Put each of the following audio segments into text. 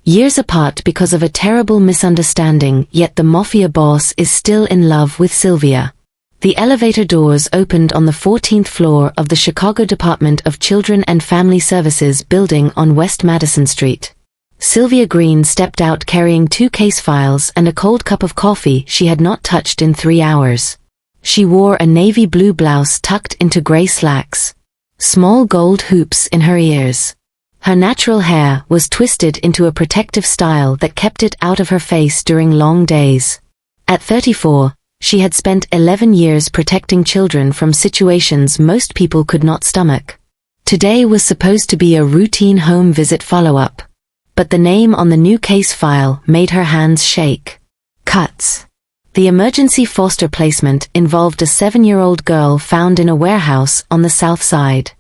Years apart because of a terrible misunderstanding, yet the Mafia boss is still in love with Sylvia. The elevator doors opened on the 14th floor of the Chicago Department of Children and Family Services building on West Madison Street. Sylvia Green stepped out carrying 2 case files and a cold cup of coffee she had not touched in 3 hours. She wore a navy blue blouse tucked into gray slacks. Small gold hoops in her ears. Her natural hair was twisted into a protective style that kept it out of her face during long days. At 34, she had spent 11 years protecting children from situations most people could not stomach. Today was supposed to be a routine home visit follow-up. But the name on the new case file made her hands shake. Cuts. The emergency foster placement involved a 7-year-old girl found in a warehouse on the south side.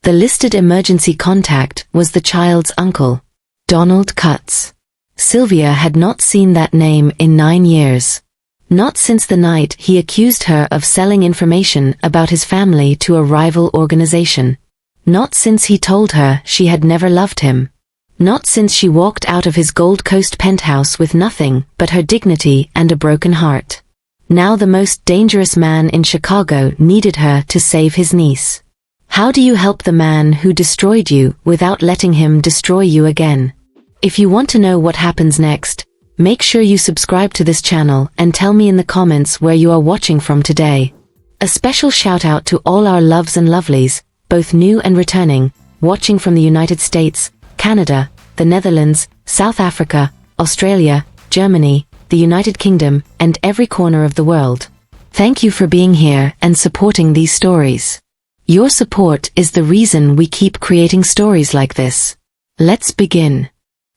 The listed emergency contact was the child's uncle, Donald Cuts. Sylvia had not seen that name in 9 years. Not since the night he accused her of selling information about his family to a rival organization. Not since he told her she had never loved him. Not since she walked out of his Gold Coast penthouse with nothing but her dignity and a broken heart. Now the most dangerous man in Chicago needed her to save his niece. How do you help the man who destroyed you without letting him destroy you again? If you want to know what happens next, make sure you subscribe to this channel and tell me in the comments where you are watching from today. A special shout out to all our loves and lovelies, both new and returning, watching from the United States, Canada, the Netherlands, South Africa, Australia, Germany, the United Kingdom, and every corner of the world. Thank you for being here and supporting these stories. Your support is the reason we keep creating stories like this. Let's begin.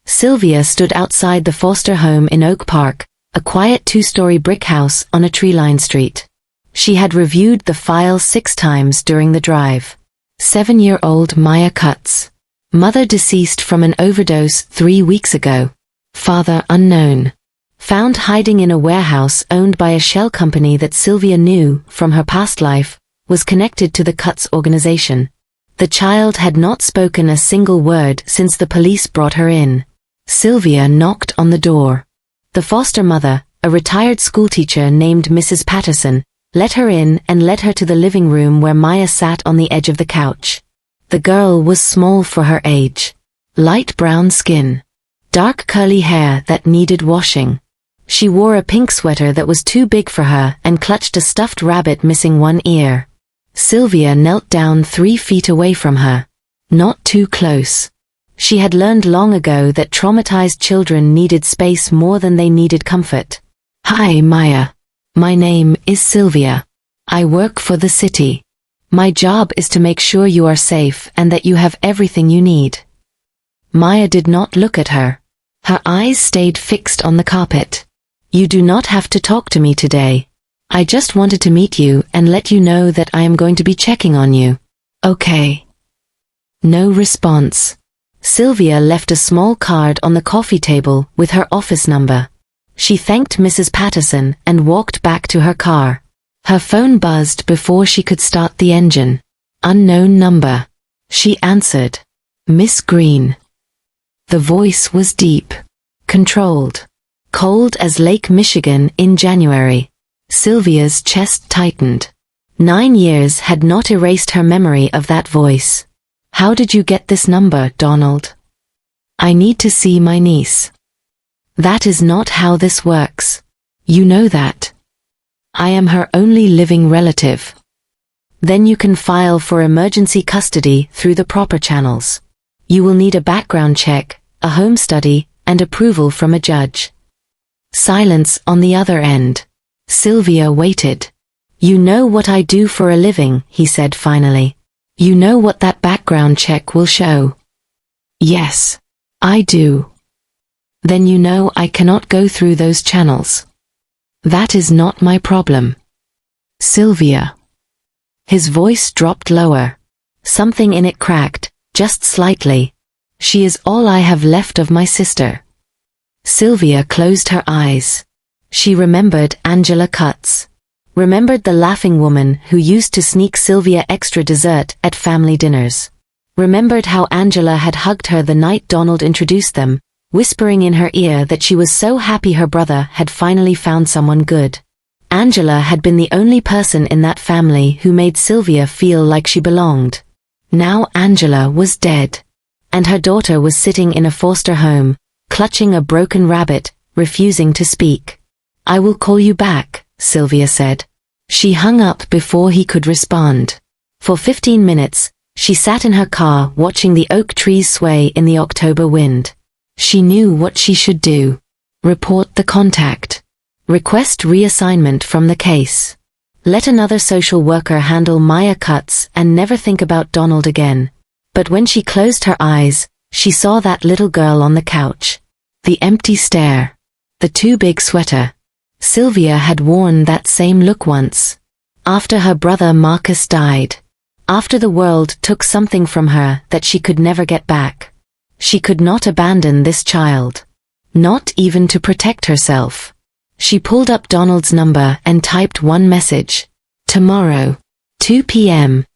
Sylvia stood outside the foster home in Oak Park, a quiet 2-story brick house on a tree-lined street. She had reviewed the file 6 times during the drive. 7-year-old Maya Cuts. Mother deceased from an overdose 3 weeks ago. Father unknown. Found hiding in a warehouse owned by a shell company that Sylvia knew, from her past life, was connected to the Cuts organization. The child had not spoken a single word since the police brought her in. Sylvia knocked on the door. The foster mother, a retired schoolteacher named Mrs. Patterson, let her in and led her to the living room where Maya sat on the edge of the couch. The girl was small for her age. Light brown skin. Dark curly hair that needed washing. She wore a pink sweater that was too big for her and clutched a stuffed rabbit missing one ear. Sylvia knelt down 3 feet away from her. Not too close. She had learned long ago that traumatized children needed space more than they needed comfort. Hi, Maya. My name is Sylvia. I work for the city. My job is to make sure you are safe and that you have everything you need. Maya did not look at her. Her eyes stayed fixed on the carpet. You do not have to talk to me today. I just wanted to meet you and let you know that I am going to be checking on you. Okay. No response. Sylvia left a small card on the coffee table with her office number. She thanked Mrs. Patterson and walked back to her car. Her phone buzzed before she could start the engine. Unknown number. She answered. Miss Green. The voice was deep. Controlled. Cold as Lake Michigan in January. Sylvia's chest tightened. 9 years had not erased her memory of that voice. How did you get this number, Donald? I need to see my niece. That is not how this works. You know that. I am her only living relative. Then you can file for emergency custody through the proper channels. You will need a background check, a home study, and approval from a judge. Silence on the other end. Sylvia waited. You know what I do for a living, he said finally. You know what that background check will show. Yes, I do. Then you know I cannot go through those channels. That is not my problem. Sylvia. His voice dropped lower. Something in it cracked, just slightly. She is all I have left of my sister. Sylvia closed her eyes. She remembered Angela Cuts. Remembered the laughing woman who used to sneak Sylvia extra dessert at family dinners. Remembered how Angela had hugged her the night Donald introduced them, whispering in her ear that she was so happy her brother had finally found someone good. Angela had been the only person in that family who made Sylvia feel like she belonged. Now Angela was dead, and her daughter was sitting in a foster home, clutching a broken rabbit, refusing to speak. "I will call you back," Sylvia said. She hung up before he could respond. For 15 minutes, she sat in her car watching the oak trees sway in the October wind. She knew what she should do. Report the contact. Request reassignment from the case. Let another social worker handle Maya Cutts and never think about Donald again. But when she closed her eyes, she saw that little girl on the couch. The empty stare. The too big sweater. Sylvia had worn that same look once. After her brother Marcus died. After the world took something from her that she could never get back. She could not abandon this child. Not even to protect herself. She pulled up Donald's number and typed one message. Tomorrow, 2 p.m.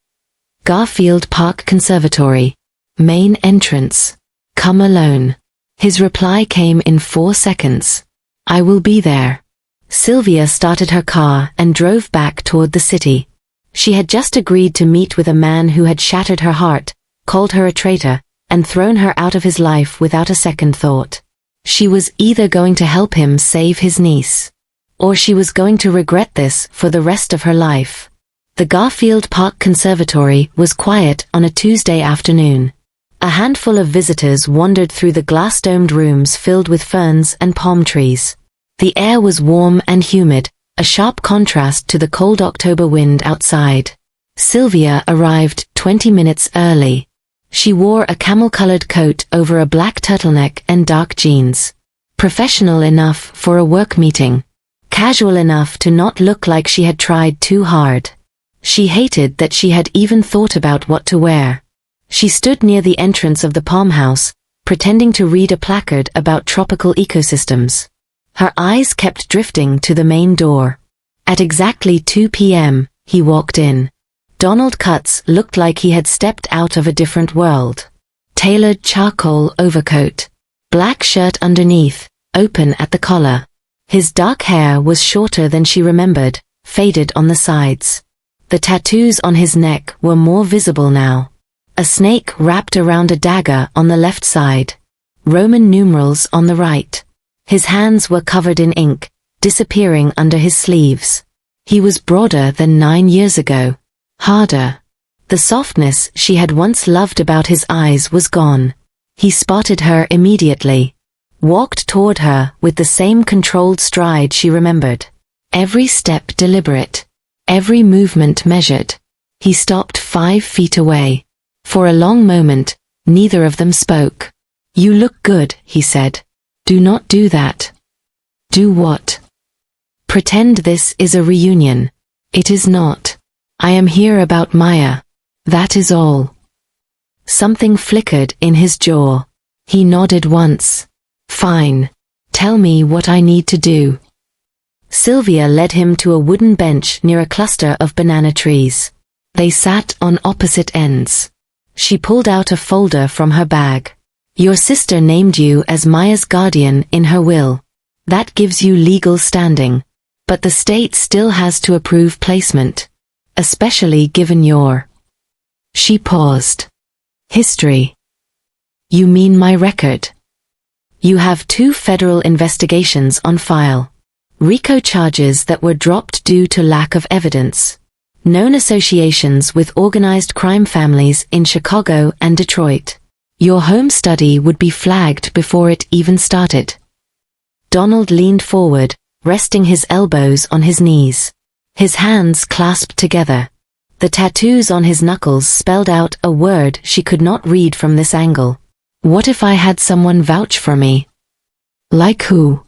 Garfield Park Conservatory. Main entrance. Come alone. His reply came in 4 seconds. I will be there. Sylvia started her car and drove back toward the city. She had just agreed to meet with a man who had shattered her heart, called her a traitor, and thrown her out of his life without a second thought. She was either going to help him save his niece, or she was going to regret this for the rest of her life. The Garfield Park Conservatory was quiet on a Tuesday afternoon. A handful of visitors wandered through the glass-domed rooms filled with ferns and palm trees. The air was warm and humid, a sharp contrast to the cold October wind outside. Sylvia arrived 20 minutes early. She wore a camel-colored coat over a black turtleneck and dark jeans. Professional enough for a work meeting. Casual enough to not look like she had tried too hard. She hated that she had even thought about what to wear. She stood near the entrance of the palm house, pretending to read a placard about tropical ecosystems. Her eyes kept drifting to the main door. At exactly 2 p.m., he walked in. Donald Cutts looked like he had stepped out of a different world. Tailored charcoal overcoat. Black shirt underneath, open at the collar. His dark hair was shorter than she remembered, faded on the sides. The tattoos on his neck were more visible now. A snake wrapped around a dagger on the left side. Roman numerals on the right. His hands were covered in ink, disappearing under his sleeves. He was broader than 9 years ago. Harder. The softness she had once loved about his eyes was gone. He spotted her immediately. Walked toward her with the same controlled stride she remembered. Every step deliberate. Every movement measured. He stopped 5 feet away. For a long moment, neither of them spoke. You look good, he said. Do not do that. Do what? Pretend this is a reunion. It is not. I am here about Maya. That is all. Something flickered in his jaw. He nodded once. Fine. Tell me what I need to do. Sylvia led him to a wooden bench near a cluster of banana trees. They sat on opposite ends. She pulled out a folder from her bag. Your sister named you as Maya's guardian in her will. That gives you legal standing. But the state still has to approve placement. Especially given your... She paused. History. You mean my record? You have 2 federal investigations on file. RICO charges that were dropped due to lack of evidence. Known associations with organized crime families in Chicago and Detroit. Your home study would be flagged before it even started. Donald leaned forward, resting his elbows on his knees. His hands clasped together. The tattoos on his knuckles spelled out a word she could not read from this angle. What if I had someone vouch for me? Like who?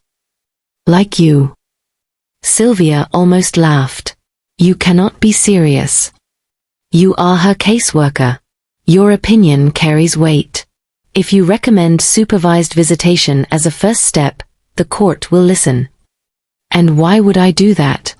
Like you. Sylvia almost laughed. You cannot be serious. You are her caseworker. Your opinion carries weight. If you recommend supervised visitation as a first step, the court will listen. And why would I do that?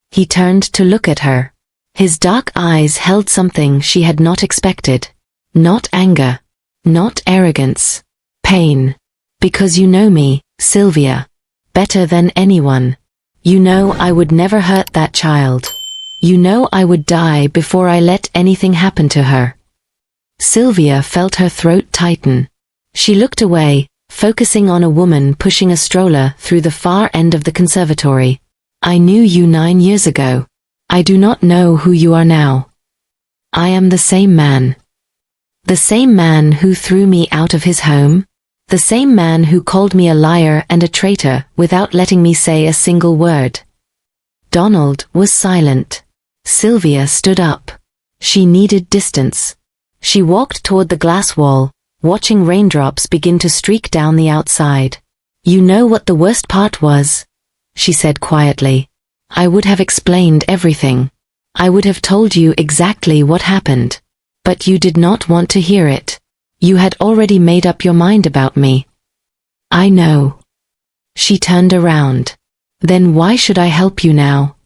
He turned to look at her. His dark eyes held something she had not expected. Not anger. Not arrogance. Pain. Because you know me, Sylvia. Better than anyone. You know I would never hurt that child. You know I would die before I let anything happen to her. Sylvia felt her throat tighten. She looked away, focusing on a woman pushing a stroller through the far end of the conservatory. I knew you 9 years ago. I do not know who you are now. I am the same man. The same man who threw me out of his home? The same man who called me a liar and a traitor without letting me say a single word. Donald was silent. Sylvia stood up. She needed distance. She walked toward the glass wall, watching raindrops begin to streak down the outside. You know what the worst part was? She said quietly. I would have explained everything. I would have told you exactly what happened. But you did not want to hear it. You had already made up your mind about me. I know. She turned around. Then why should I help you now?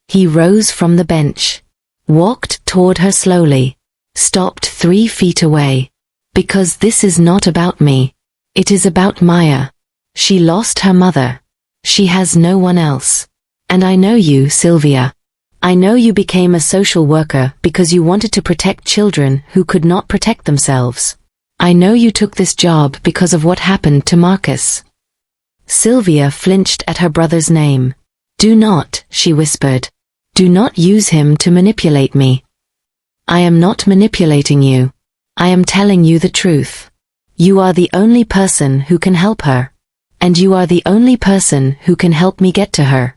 He rose from the bench, walked toward her slowly, stopped 3 feet away. Because this is not about me. It is about Maya. She lost her mother. She has no one else. And I know you, Sylvia. I know you became a social worker because you wanted to protect children who could not protect themselves. I know you took this job because of what happened to Marcus. Sylvia flinched at her brother's name. Do not, she whispered. Do not use him to manipulate me. I am not manipulating you. I am telling you the truth. You are the only person who can help her. And you are the only person who can help me get to her.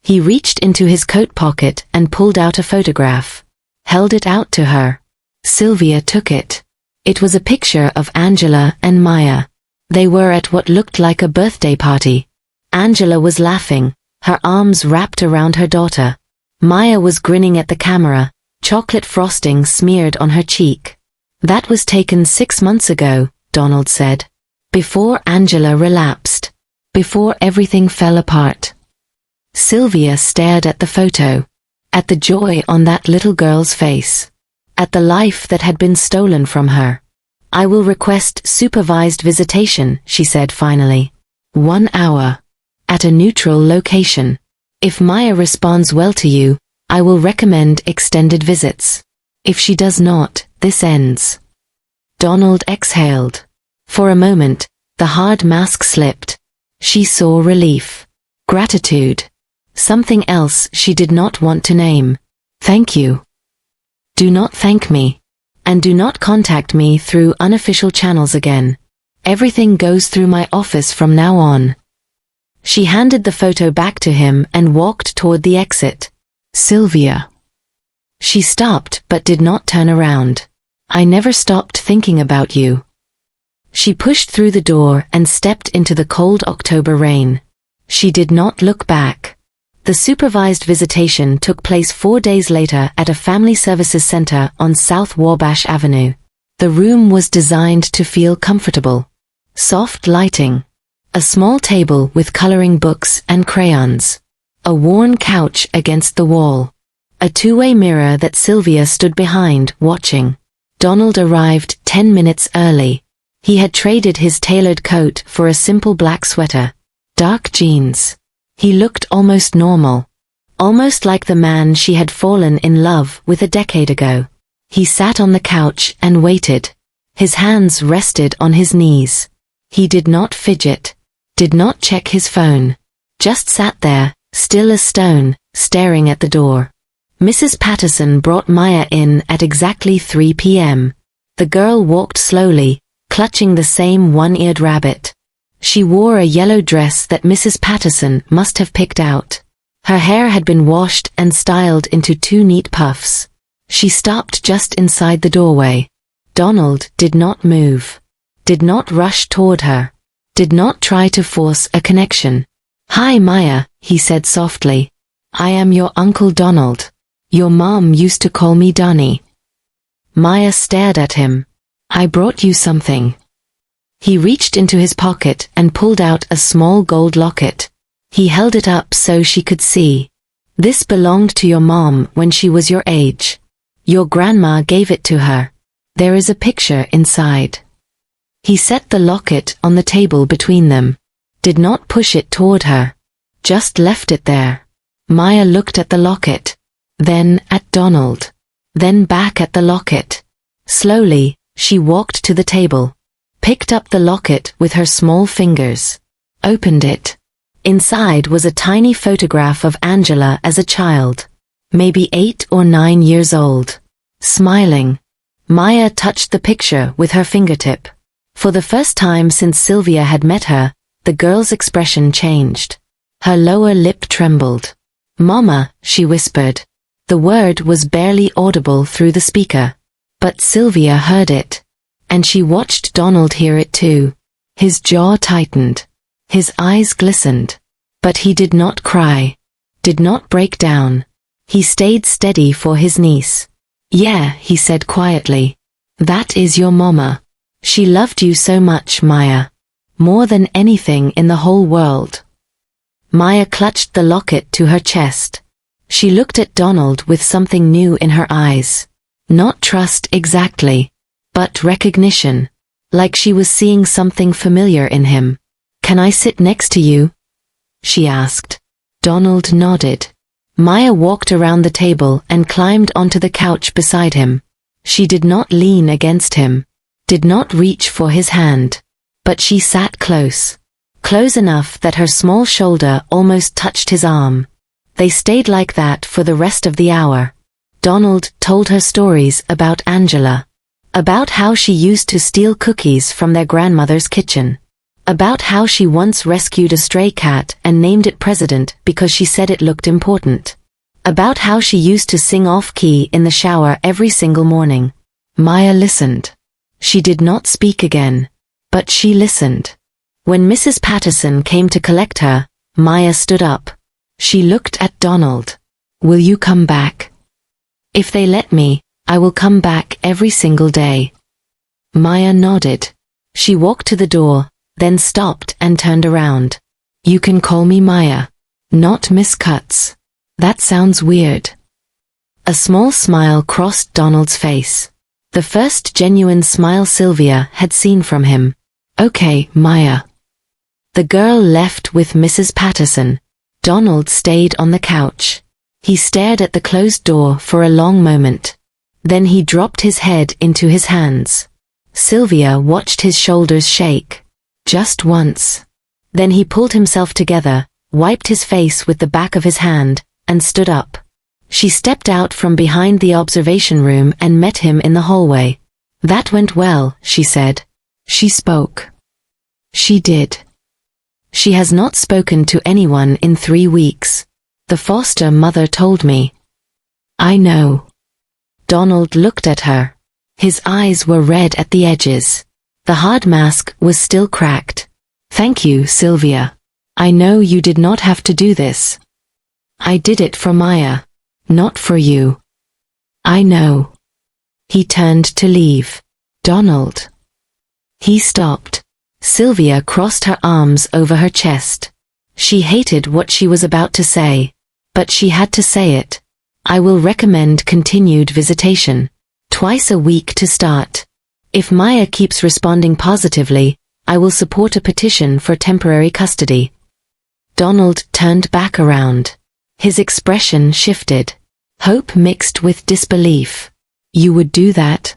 He reached into his coat pocket and pulled out a photograph. Held it out to her. Sylvia took it. It was a picture of Angela and Maya. They were at what looked like a birthday party. Angela was laughing, her arms wrapped around her daughter. Maya was grinning at the camera, chocolate frosting smeared on her cheek. That was taken 6 months ago, Donald said. Before Angela relapsed. Before everything fell apart. Sylvia stared at the photo. At the joy on that little girl's face. At the life that had been stolen from her. I will request supervised visitation, she said finally. 1 hour. At a neutral location. If Maya responds well to you, I will recommend extended visits. If she does not, this ends. Donald exhaled. For a moment, the hard mask slipped. She saw relief. Gratitude. Something else she did not want to name. Thank you. Do not thank me. And do not contact me through unofficial channels again. Everything goes through my office from now on. She handed the photo back to him and walked toward the exit. Sylvia. She stopped but did not turn around. I never stopped thinking about you. She pushed through the door and stepped into the cold October rain. She did not look back. The supervised visitation took place 4 days later at a family services center on South Wabash Avenue. The room was designed to feel comfortable. Soft lighting. A small table with coloring books and crayons. A worn couch against the wall. A two-way mirror that Sylvia stood behind, watching. Donald arrived 10 minutes early. He had traded his tailored coat for a simple black sweater. Dark jeans. He looked almost normal. Almost like the man she had fallen in love with a decade ago. He sat on the couch and waited. His hands rested on his knees. He did not fidget. Did not check his phone. Just sat there, still as stone, staring at the door. Mrs. Patterson brought Maya in at exactly 3 p.m. The girl walked slowly, clutching the same one-eared rabbit. She wore a yellow dress that Mrs. Patterson must have picked out. Her hair had been washed and styled into 2 neat puffs. She stopped just inside the doorway. Donald did not move. Did not rush toward her. Did not try to force a connection. Hi Maya, he said softly. I am your Uncle Donald. Your mom used to call me Donnie. Maya stared at him. I brought you something. He reached into his pocket and pulled out a small gold locket. He held it up so she could see. This belonged to your mom when she was your age. Your grandma gave it to her. There is a picture inside. He set the locket on the table between them. Did not push it toward her. Just left it there. Maya looked at the locket. Then at Donald. Then back at the locket. Slowly, she walked to the table. Picked up the locket with her small fingers. Opened it. Inside was a tiny photograph of Angela as a child. Maybe 8 or 9 years old. Smiling. Maya touched the picture with her fingertip. For the first time since Sylvia had met her, the girl's expression changed. Her lower lip trembled. "Mama," she whispered. The word was barely audible through the speaker. But Sylvia heard it. And she watched Donald hear it too. His jaw tightened. His eyes glistened. But he did not cry. Did not break down. He stayed steady for his niece. "Yeah," he said quietly. "That is your mama. She loved you so much, Maya. More than anything in the whole world." Maya clutched the locket to her chest. She looked at Donald with something new in her eyes. Not trust exactly, but recognition. Like she was seeing something familiar in him. "Can I sit next to you?" she asked. Donald nodded. Maya walked around the table and climbed onto the couch beside him. She did not lean against him. Did not reach for his hand. But she sat close. Close enough that her small shoulder almost touched his arm. They stayed like that for the rest of the hour. Donald told her stories about Angela. About how she used to steal cookies from their grandmother's kitchen. About how she once rescued a stray cat and named it President because she said it looked important. About how she used to sing off-key in the shower every single morning. Maya listened. She did not speak again. But she listened. When Mrs. Patterson came to collect her, Maya stood up. She looked at Donald. "Will you come back?" "If they let me, I will come back every single day." Maya nodded. She walked to the door, then stopped and turned around. "You can call me Maya. Not Miss Cutts. That sounds weird." A small smile crossed Donald's face. The first genuine smile Sylvia had seen from him. "Okay, Maya." The girl left with Mrs. Patterson. Donald stayed on the couch. He stared at the closed door for a long moment. Then he dropped his head into his hands. Sylvia watched his shoulders shake. Just once. Then he pulled himself together, wiped his face with the back of his hand, and stood up. She stepped out from behind the observation room and met him in the hallway. "That went well," she said. She spoke. She did. She has not spoken to anyone in 3 weeks. The foster mother told me. "I know." Donald looked at her. His eyes were red at the edges. The hard mask was still cracked. "Thank you, Sylvia. I know you did not have to do this. I did it for Maya. Not for you. I know." He turned to leave. "Donald." He stopped. Sylvia crossed her arms over her chest. She hated what she was about to say. But she had to say it. "I will recommend continued visitation. Twice a week to start. If Maya keeps responding positively, I will support a petition for temporary custody." Donald turned back around. His expression shifted. Hope mixed with disbelief. "You would do that?"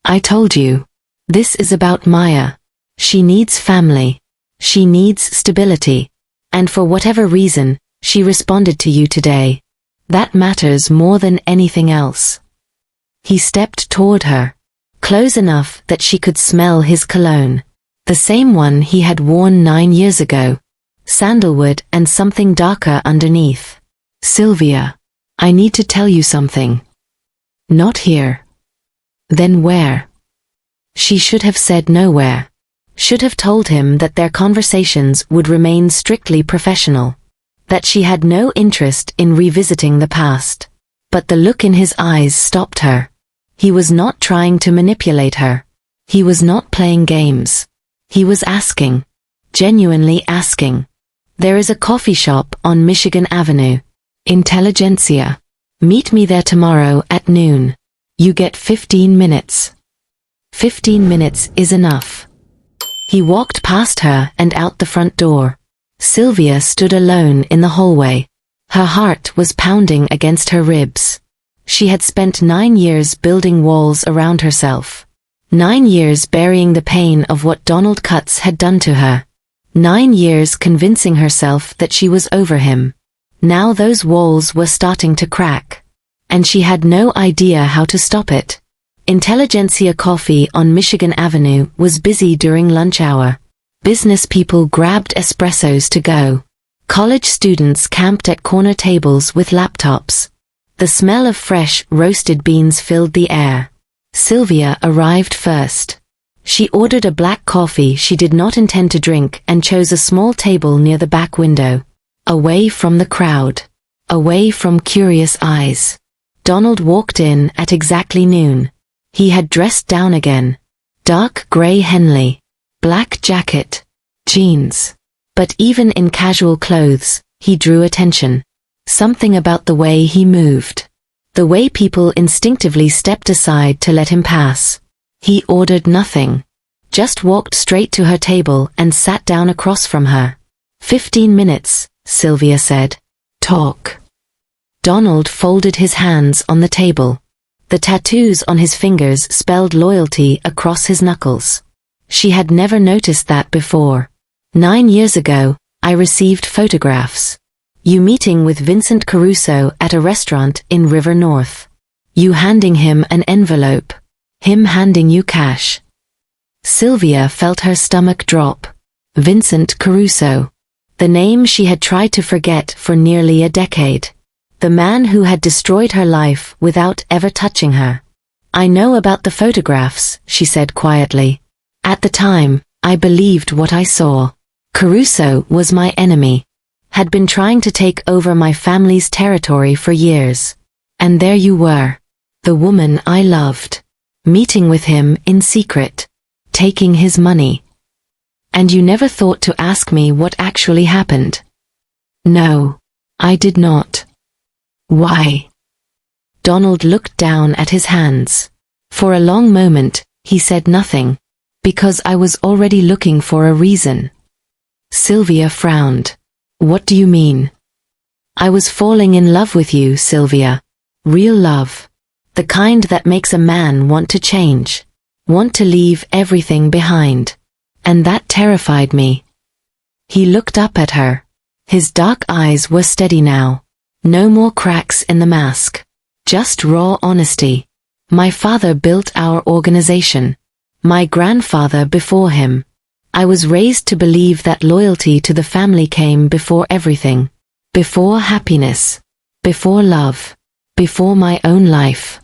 "I told you. This is about Maya. She needs family. She needs stability. And for whatever reason, she responded to you today. That matters more than anything else." He stepped toward her. Close enough that she could smell his cologne. The same one he had worn 9 years ago. Sandalwood and something darker underneath. "Sylvia, I need to tell you something." "Not here." "Then where?" She should have said nowhere. Should have told him that their conversations would remain strictly professional. That she had no interest in revisiting the past. But the look in his eyes stopped her. He was not trying to manipulate her. He was not playing games. He was asking. Genuinely asking. "There is a coffee shop on Michigan Avenue. Intelligentsia. Meet me there tomorrow at noon. You get 15 minutes. 15 minutes is enough." He walked past her and out the front door. Sylvia stood alone in the hallway. Her heart was pounding against her ribs. She had spent 9 years building walls around herself. 9 years burying the pain of what Donald Cutts had done to her. 9 years convincing herself that she was over him. Now those walls were starting to crack. And she had no idea how to stop it. Intelligentsia Coffee on Michigan Avenue was busy during lunch hour. Business people grabbed espressos to go. College students camped at corner tables with laptops. The smell of fresh, roasted beans filled the air. Sylvia arrived first. She ordered a black coffee she did not intend to drink and chose a small table near the back window. Away from the crowd. Away from curious eyes. Donald walked in at exactly noon. He had dressed down again. Dark gray Henley. Black jacket. Jeans. But even in casual clothes, he drew attention. Something about the way he moved. The way people instinctively stepped aside to let him pass. He ordered nothing. Just walked straight to her table and sat down across from her. 15 minutes, Sylvia said. Talk. Donald folded his hands on the table. The tattoos on his fingers spelled loyalty across his knuckles. She had never noticed that before. 9 years ago, I received photographs. You meeting with Vincent Caruso at a restaurant in River North. You handing him an envelope. Him handing you cash. Sylvia felt her stomach drop. Vincent Caruso. The name she had tried to forget for nearly a decade. The man who had destroyed her life without ever touching her. I know about the photographs, she said quietly. At the time, I believed what I saw. Caruso was my enemy. Had been trying to take over my family's territory for years. And there you were. The woman I loved. Meeting with him in secret. Taking his money. And you never thought to ask me what actually happened. No, I did not. Why? Donald looked down at his hands. For a long moment, he said nothing. Because I was already looking for a reason. Sylvia frowned. What do you mean? I was falling in love with you, Sylvia. Real love. The kind that makes a man want to change. Want to leave everything behind. And that terrified me. He looked up at her. His dark eyes were steady now. No more cracks in the mask. Just raw honesty. My father built our organization. My grandfather before him. I was raised to believe that loyalty to the family came before everything. Before happiness. Before love. Before my own life.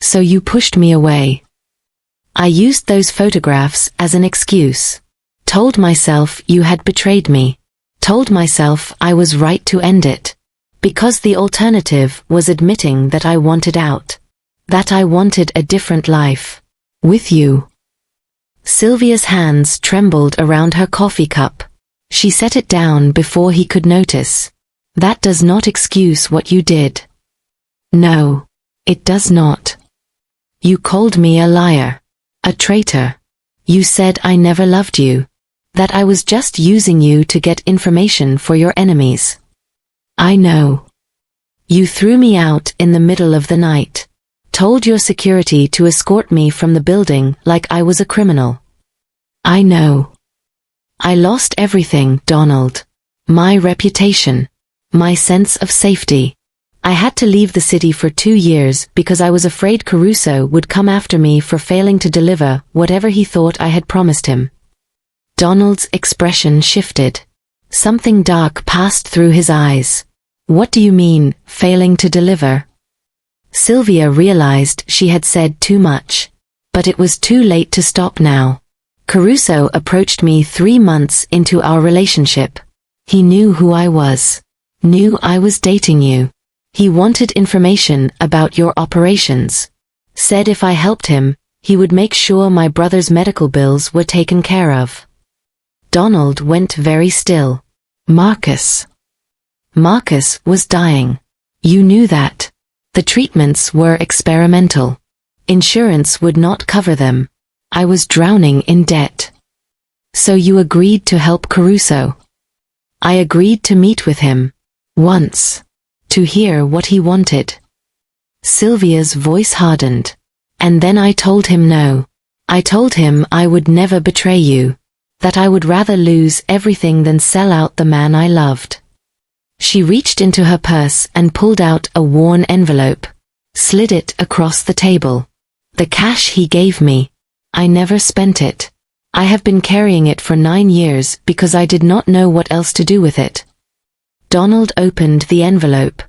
So you pushed me away. I used those photographs as an excuse. Told myself you had betrayed me. Told myself I was right to end it. Because the alternative was admitting that I wanted out. That I wanted a different life. With you. Sylvia's hands trembled around her coffee cup. She set it down before he could notice. That does not excuse what you did. No, it does not. You called me a liar. A traitor. You said I never loved you. That I was just using you to get information for your enemies. I know. You threw me out in the middle of the night. Told your security to escort me from the building like I was a criminal. I know. I lost everything, Donald. My reputation. My sense of safety. I had to leave the city for 2 years because I was afraid Caruso would come after me for failing to deliver whatever he thought I had promised him. Donald's expression shifted. Something dark passed through his eyes. What do you mean, failing to deliver? Sylvia realized she had said too much. But it was too late to stop now. Caruso approached me 3 months into our relationship. He knew who I was. Knew I was dating you. He wanted information about your operations. Said if I helped him, he would make sure my brother's medical bills were taken care of. Donald went very still. Marcus. Marcus was dying. You knew that. The treatments were experimental. Insurance would not cover them. I was drowning in debt. So you agreed to help Caruso? I agreed to meet with him. Once. To hear what he wanted. Sylvia's voice hardened. And then I told him no. I told him I would never betray you. That I would rather lose everything than sell out the man I loved. She reached into her purse and pulled out a worn envelope. Slid it across the table. The cash he gave me. I never spent it. I have been carrying it for 9 years because I did not know what else to do with it. Donald opened the envelope.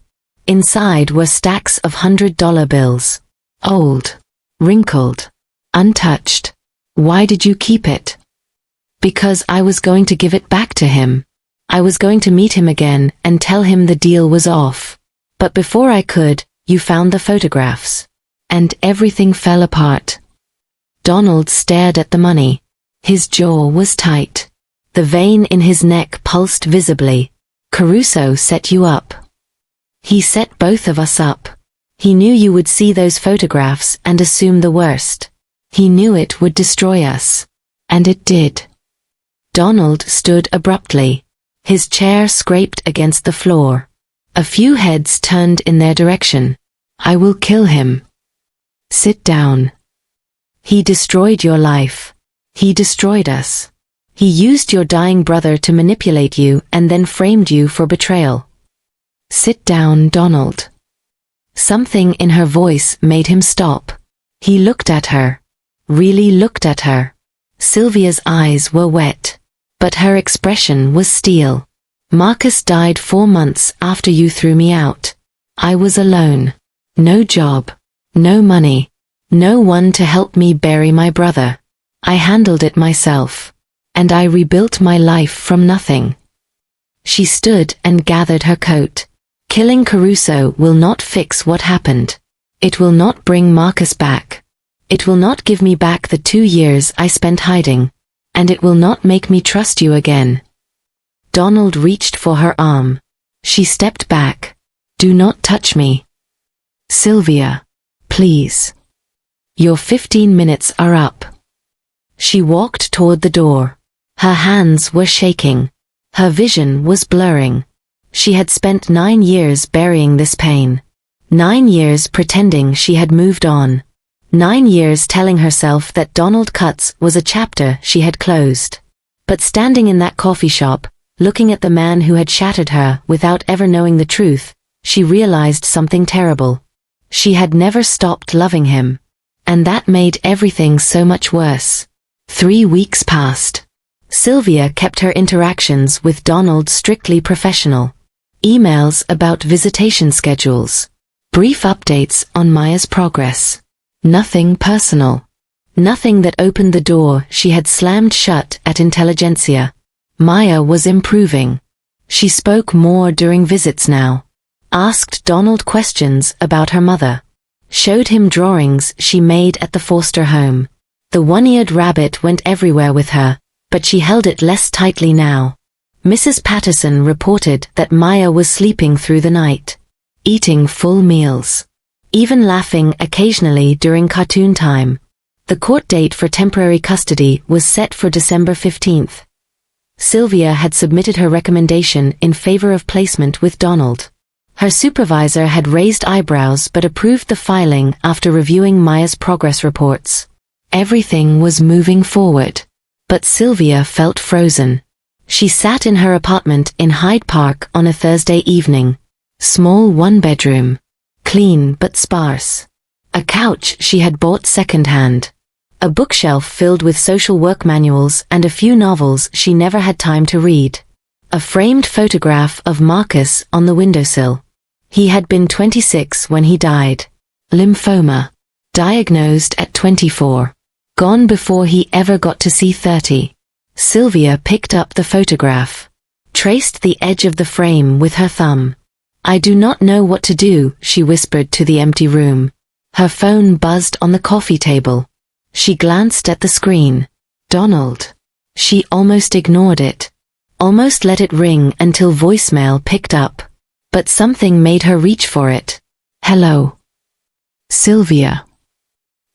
Inside were stacks of $100 bills. Old. Wrinkled. Untouched. Why did you keep it? Because I was going to give it back to him. I was going to meet him again and tell him the deal was off. But before I could, you found the photographs. And everything fell apart. Donald stared at the money. His jaw was tight. The vein in his neck pulsed visibly. Caruso set you up. He set both of us up. He knew you would see those photographs and assume the worst. He knew it would destroy us. And it did. Donald stood abruptly. His chair scraped against the floor. A few heads turned in their direction. I will kill him. Sit down. He destroyed your life. He destroyed us. He used your dying brother to manipulate you and then framed you for betrayal. Sit down, Donald. Something in her voice made him stop. He looked at her. Really looked at her. Sylvia's eyes were wet. But her expression was steel. Marcus died 4 months after you threw me out. I was alone. No job. No money. No one to help me bury my brother. I handled it myself. And I rebuilt my life from nothing. She stood and gathered her coat. Killing Caruso will not fix what happened. It will not bring Marcus back. It will not give me back the 2 years I spent hiding. And it will not make me trust you again. Donald reached for her arm. She stepped back. Do not touch me. Sylvia, please. Your 15 minutes are up. She walked toward the door. Her hands were shaking. Her vision was blurring. She had spent 9 years burying this pain. 9 years pretending she had moved on. 9 years telling herself that Donald Cutts was a chapter she had closed. But standing in that coffee shop, looking at the man who had shattered her without ever knowing the truth, she realized something terrible. She had never stopped loving him. And that made everything so much worse. 3 weeks passed. Sylvia kept her interactions with Donald strictly professional. Emails about visitation schedules. Brief updates on Maya's progress. Nothing personal. Nothing that opened the door she had slammed shut at Intelligentsia. Maya was improving. She spoke more during visits now. Asked Donald questions about her mother. Showed him drawings she made at the foster home. The one-eared rabbit went everywhere with her, but she held it less tightly now. Mrs. Patterson reported that Maya was sleeping through the night. Eating full meals. Even laughing occasionally during cartoon time. The court date for temporary custody was set for December 15th. Sylvia had submitted her recommendation in favor of placement with Donald. Her supervisor had raised eyebrows but approved the filing after reviewing Maya's progress reports. Everything was moving forward. But Sylvia felt frozen. She sat in her apartment in Hyde Park on a Thursday evening. Small one-bedroom. Clean but sparse. A couch she had bought second-hand. A bookshelf filled with social work manuals and a few novels she never had time to read. A framed photograph of Marcus on the windowsill. He had been 26 when he died. Lymphoma. Diagnosed at 24. Gone before he ever got to see 30. Sylvia picked up the photograph. Traced the edge of the frame with her thumb. I do not know what to do, she whispered to the empty room. Her phone buzzed on the coffee table. She glanced at the screen. Donald. She almost ignored it. Almost let it ring until voicemail picked up. But something made her reach for it. Hello. Sylvia.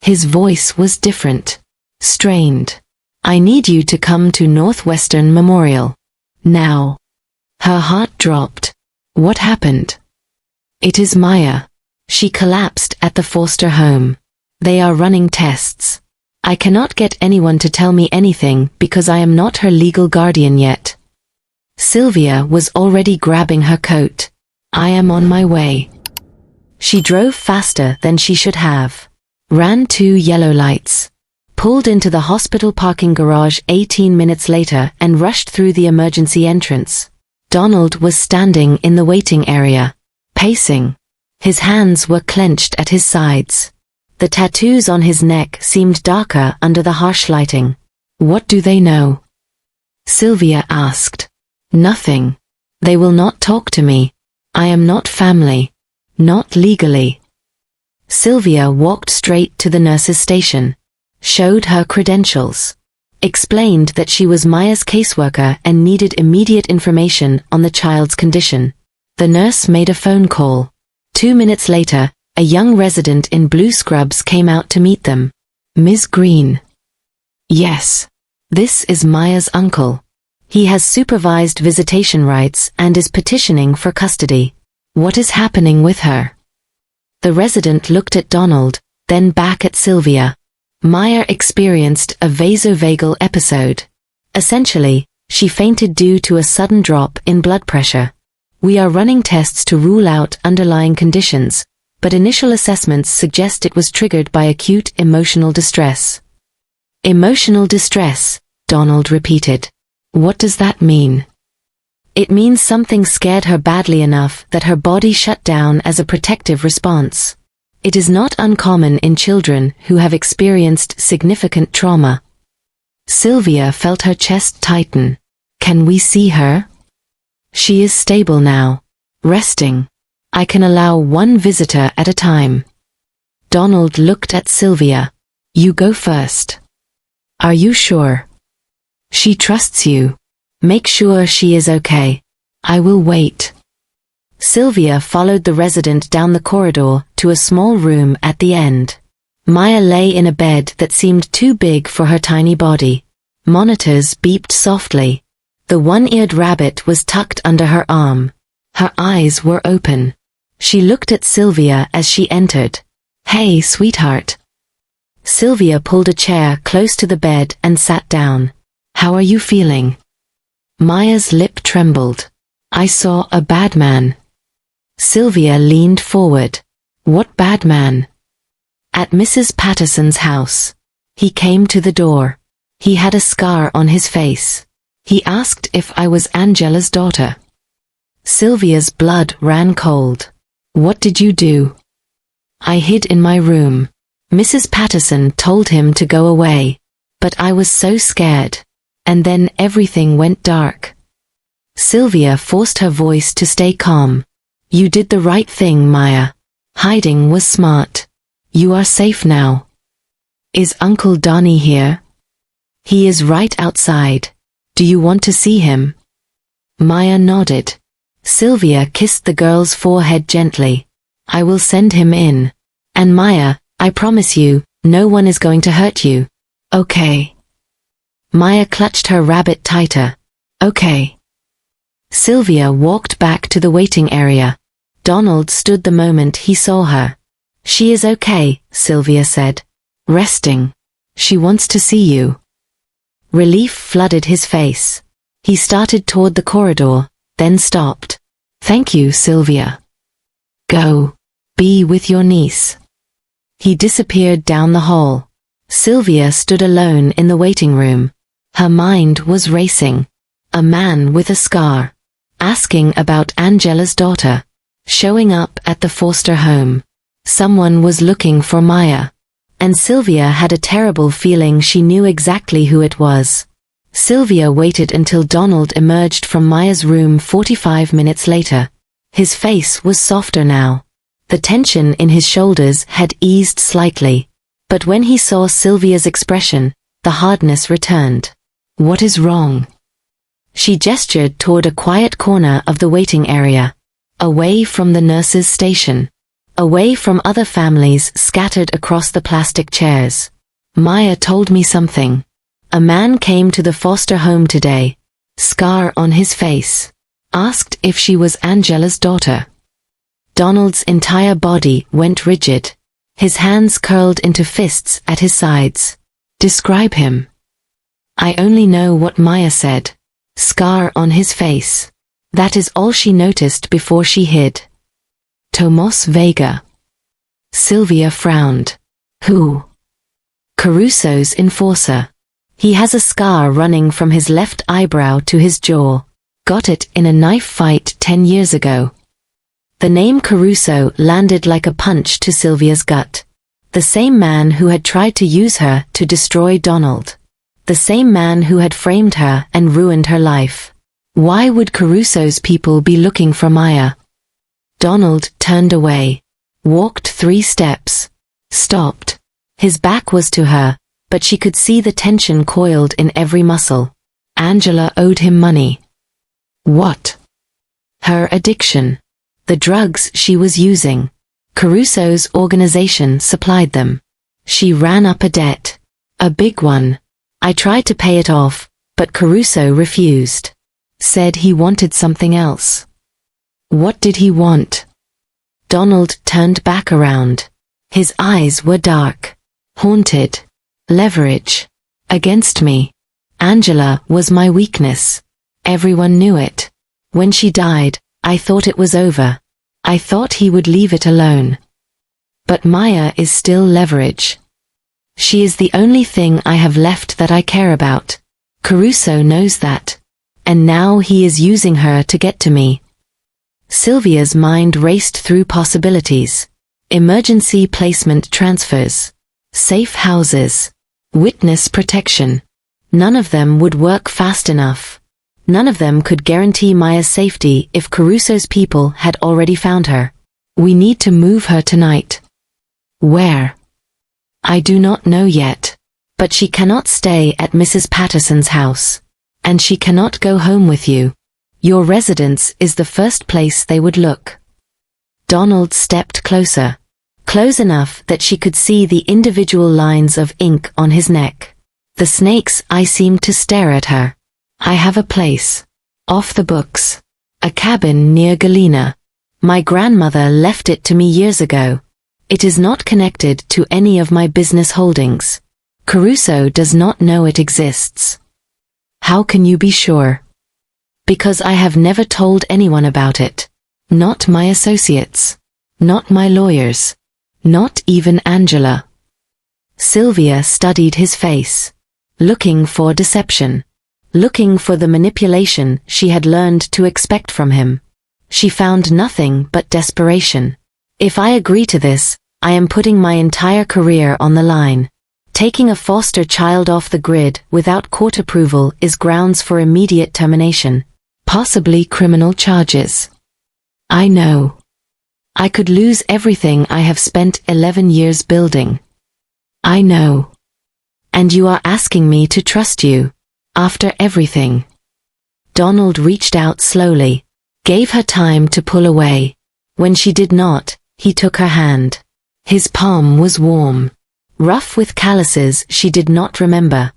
His voice was different. Strained. I need you to come to Northwestern Memorial. Now. Her heart dropped. What happened? It is Maya. She collapsed at the foster home. They are running tests. I cannot get anyone to tell me anything because I am not her legal guardian yet. Sylvia was already grabbing her coat. I am on my way. She drove faster than she should have. Ran 2 yellow lights. Pulled into the hospital parking garage 18 minutes later and rushed through the emergency entrance. Donald was standing in the waiting area, pacing. His hands were clenched at his sides. The tattoos on his neck seemed darker under the harsh lighting. What do they know? Sylvia asked. Nothing. They will not talk to me. I am not family. Not legally. Sylvia walked straight to the nurse's station. Showed her credentials. Explained that she was Maya's caseworker and needed immediate information on the child's condition. The nurse made a phone call. 2 minutes later, a young resident in blue scrubs came out to meet them. Ms. Green. Yes. This is Maya's uncle. He has supervised visitation rights and is petitioning for custody. What is happening with her? The resident looked at Donald, then back at Sylvia. Maya experienced a vasovagal episode. Essentially, she fainted due to a sudden drop in blood pressure. We are running tests to rule out underlying conditions, but initial assessments suggest it was triggered by acute emotional distress. Emotional distress, Donald repeated. What does that mean? It means something scared her badly enough that her body shut down as a protective response. It is not uncommon in children who have experienced significant trauma. Sylvia felt her chest tighten. Can we see her? She is stable now. Resting. I can allow 1 visitor at a time. Donald looked at Sylvia. You go first. Are you sure? She trusts you. Make sure she is okay. I will wait. Sylvia followed the resident down the corridor to a small room at the end. Maya lay in a bed that seemed too big for her tiny body. Monitors beeped softly. The one-eared rabbit was tucked under her arm. Her eyes were open. She looked at Sylvia as she entered. Hey, sweetheart. Sylvia pulled a chair close to the bed and sat down. How are you feeling? Maya's lip trembled. I saw a bad man. Sylvia leaned forward. What bad man? At Mrs. Patterson's house. He came to the door. He had a scar on his face. He asked if I was Angela's daughter. Sylvia's blood ran cold. What did you do? I hid in my room. Mrs. Patterson told him to go away. But I was so scared. And then everything went dark. Sylvia forced her voice to stay calm. You did the right thing, Maya. Hiding was smart. You are safe now. Is Uncle Donnie here? He is right outside. Do you want to see him? Maya nodded. Sylvia kissed the girl's forehead gently. I will send him in. And Maya, I promise you, no one is going to hurt you. Okay. Maya clutched her rabbit tighter. Okay. Sylvia walked back to the waiting area. Donald stood the moment he saw her. She is okay, Sylvia said. Resting. She wants to see you. Relief flooded his face. He started toward the corridor, then stopped. Thank you, Sylvia. Go. Be with your niece. He disappeared down the hall. Sylvia stood alone in the waiting room. Her mind was racing. A man with a scar. Asking about Angela's daughter. Showing up at the foster home. Someone was looking for Maya. And Sylvia had a terrible feeling she knew exactly who it was. Sylvia waited until Donald emerged from Maya's room 45 minutes later. His face was softer now. The tension in his shoulders had eased slightly. But when he saw Sylvia's expression, the hardness returned. What is wrong? She gestured toward a quiet corner of the waiting area. Away from the nurse's station. Away from other families scattered across the plastic chairs. Maya told me something. A man came to the foster home today, scar on his face. Asked if she was Angela's daughter. Donald's entire body went rigid. His hands curled into fists at his sides. Describe him. I only know what Maya said. Scar on his face. That is all she noticed before she hid. Tomás Vega. Sylvia frowned. Who? Caruso's enforcer. He has a scar running from his left eyebrow to his jaw. Got it in a knife fight 10 years ago. The name Caruso landed like a punch to Sylvia's gut. The same man who had tried to use her to destroy Donald. The same man who had framed her and ruined her life. Why would Caruso's people be looking for Maya? Donald turned away. Walked 3 steps. Stopped. His back was to her, but she could see the tension coiled in every muscle. Angela owed him money. What? Her addiction. The drugs she was using. Caruso's organization supplied them. She ran up a debt. A big one. I tried to pay it off, but Caruso refused. Said he wanted something else. What did he want? Donald turned back around. His eyes were dark. Haunted. Leverage. Against me. Angela was my weakness. Everyone knew it. When she died, I thought it was over. I thought he would leave it alone. But Maya is still leverage. She is the only thing I have left that I care about. Caruso knows that. And now he is using her to get to me. Sylvia's mind raced through possibilities. Emergency placement transfers. Safe houses. Witness protection. None of them would work fast enough. None of them could guarantee Maya's safety if Caruso's people had already found her. We need to move her tonight. Where? I do not know yet. But she cannot stay at Mrs. Patterson's house. And she cannot go home with you. Your residence is the first place they would look. Donald stepped closer. Close enough that she could see the individual lines of ink on his neck. The snake's eye seemed to stare at her. I have a place. Off the books. A cabin near Galena. My grandmother left it to me years ago. It is not connected to any of my business holdings. Caruso does not know it exists. How can you be sure? Because I have never told anyone about it. Not my associates. Not my lawyers. Not even Angela. Sylvia studied his face. Looking for deception. Looking for the manipulation she had learned to expect from him. She found nothing but desperation. If I agree to this, I am putting my entire career on the line. Taking a foster child off the grid without court approval is grounds for immediate termination. Possibly criminal charges. I know. I could lose everything I have spent 11 years building. I know. And you are asking me to trust you. After everything. Donald reached out slowly. Gave her time to pull away. When she did not, he took her hand. His palm was warm. Rough with calluses she did not remember.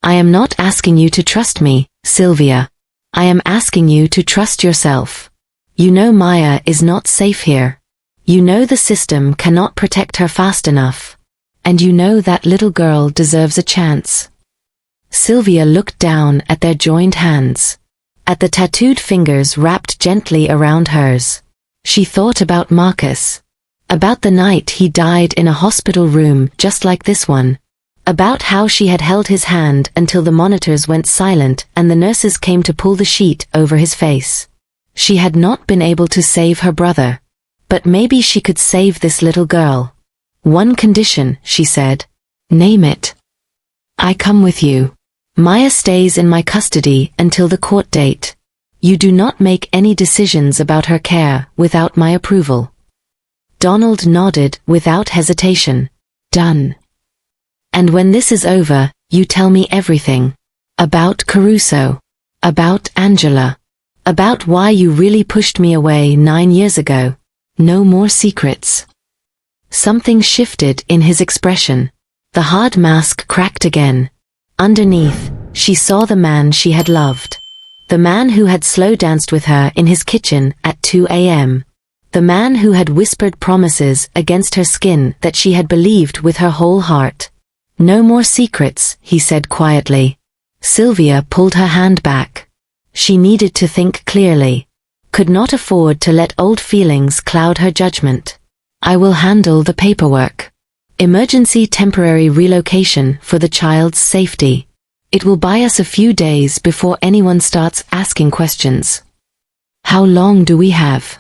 I am not asking you to trust me, Sylvia. I am asking you to trust yourself. You know Maya is not safe here. You know the system cannot protect her fast enough. And you know that little girl deserves a chance. Sylvia looked down at their joined hands. At the tattooed fingers wrapped gently around hers. She thought about Marcus. About the night he died in a hospital room just like this one. About how she had held his hand until the monitors went silent and the nurses came to pull the sheet over his face. She had not been able to save her brother. But maybe she could save this little girl. One condition, she said. Name it. I come with you. Maya stays in my custody until the court date. You do not make any decisions about her care without my approval. Donald nodded without hesitation. Done. And when this is over, you tell me everything. About Caruso. About Angela. About why you really pushed me away 9 years ago. No more secrets. Something shifted in his expression. The hard mask cracked again. Underneath, she saw the man she had loved. The man who had slow danced with her in his kitchen at 2 a.m. The man who had whispered promises against her skin that she had believed with her whole heart. "No more secrets," he said quietly. Sylvia pulled her hand back. She needed to think clearly. Could not afford to let old feelings cloud her judgment. "I will handle the paperwork. Emergency temporary relocation for the child's safety. It will buy us a few days before anyone starts asking questions." "How long do we have?"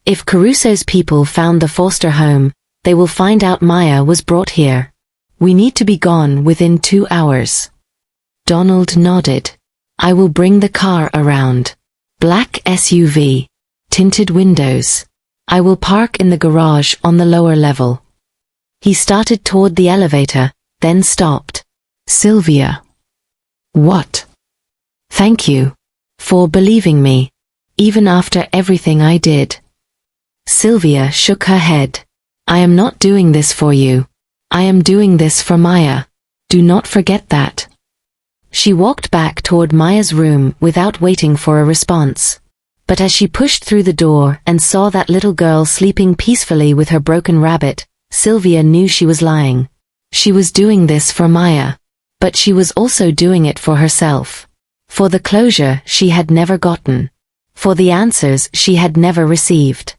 "If Caruso's people found the foster home, they will find out Maya was brought here. We need to be gone within 2 hours." Donald nodded. "I will bring the car around. Black SUV. Tinted windows. I will park in the garage on the lower level." He started toward the elevator, then stopped. "Sylvia." "What?" "Thank you. For believing me. Even after everything I did." Sylvia shook her head. "I am not doing this for you. I am doing this for Maya. Do not forget that." She walked back toward Maya's room without waiting for a response. But as she pushed through the door and saw that little girl sleeping peacefully with her broken rabbit, Sylvia knew she was lying. She was doing this for Maya. But she was also doing it for herself. For the closure she had never gotten. For the answers she had never received.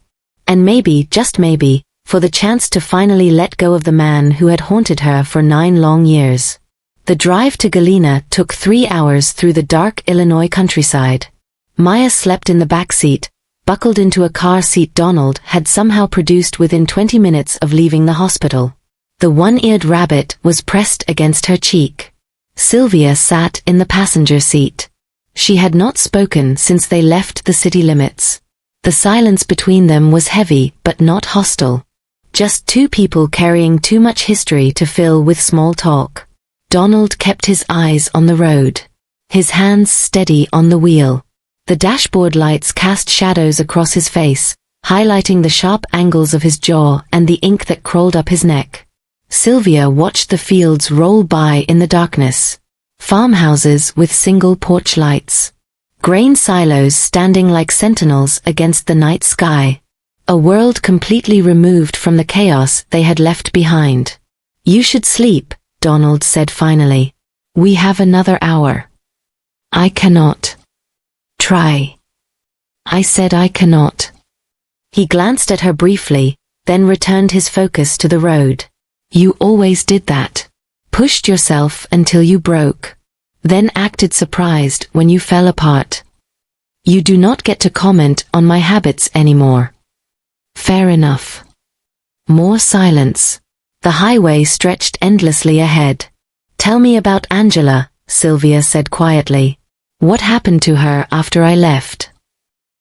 And maybe, just maybe, for the chance to finally let go of the man who had haunted her for 9 long years. The drive to Galena took 3 hours through the dark Illinois countryside. Maya slept in the back seat, buckled into a car seat Donald had somehow produced within 20 minutes of leaving the hospital. The one-eared rabbit was pressed against her cheek. Sylvia sat in the passenger seat. She had not spoken since they left the city limits. The silence between them was heavy but not hostile. Just two people carrying too much history to fill with small talk. Donald kept his eyes on the road. His hands steady on the wheel. The dashboard lights cast shadows across his face, highlighting the sharp angles of his jaw and the ink that crawled up his neck. Sylvia watched the fields roll by in the darkness. Farmhouses with single porch lights. Grain silos standing like sentinels against the night sky. A world completely removed from the chaos they had left behind. "You should sleep," Donald said finally. "We have another hour." "I cannot." "Try." "I said I cannot." He glanced at her briefly, then returned his focus to the road. "You always did that. Pushed yourself until you broke. Then acted surprised when you fell apart. You do not get to comment on my habits anymore." "Fair enough." More silence. The highway stretched endlessly ahead. "Tell me about Angela," Sylvia said quietly. "What happened to her after I left?"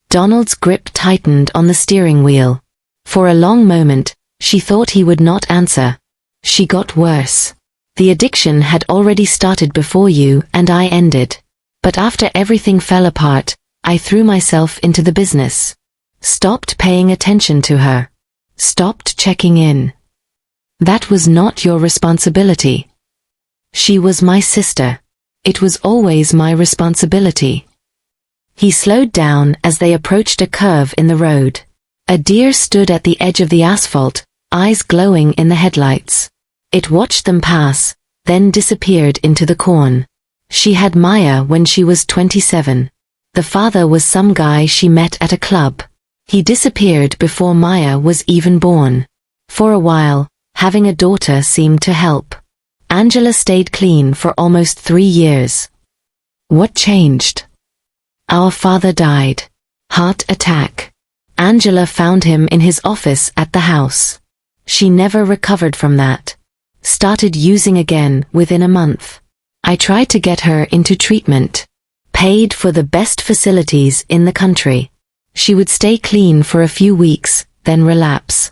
Donald's grip tightened on the steering wheel. For a long moment, she thought he would not answer. "She got worse. The addiction had already started before you and I ended. But after everything fell apart, I threw myself into the business. Stopped paying attention to her. Stopped checking in. That was not your responsibility. She was my sister. It was always my responsibility." He slowed down as they approached a curve in the road. A deer stood at the edge of the asphalt, eyes glowing in the headlights. It watched them pass, then disappeared into the corn. She had Maya when she was 27. The father was some guy she met at a club. He disappeared before Maya was even born. For a while, having a daughter seemed to help. Angela stayed clean for almost 3 years. What changed? Our father died. Heart attack. Angela found him in his office at the house. She never recovered from that. Started using again within a month. I tried to get her into treatment. Paid for the best facilities in the country. She would stay clean for a few weeks, then relapse.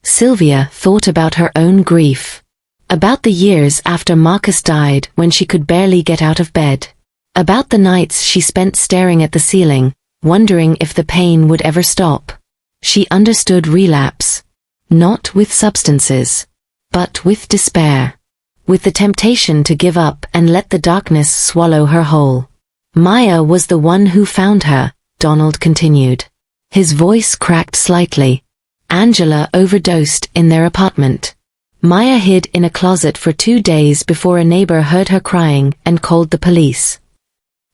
Sylvia thought about her own grief. About the years after Marcus died when she could barely get out of bed. About the nights she spent staring at the ceiling, wondering if the pain would ever stop. She understood relapse. Not with substances, but with despair. with the temptation to give up and let the darkness swallow her whole. Maya was the one who found her, Donald continued. His voice cracked slightly. Angela overdosed in their apartment. Maya hid in a closet for 2 days before a neighbor heard her crying and called the police.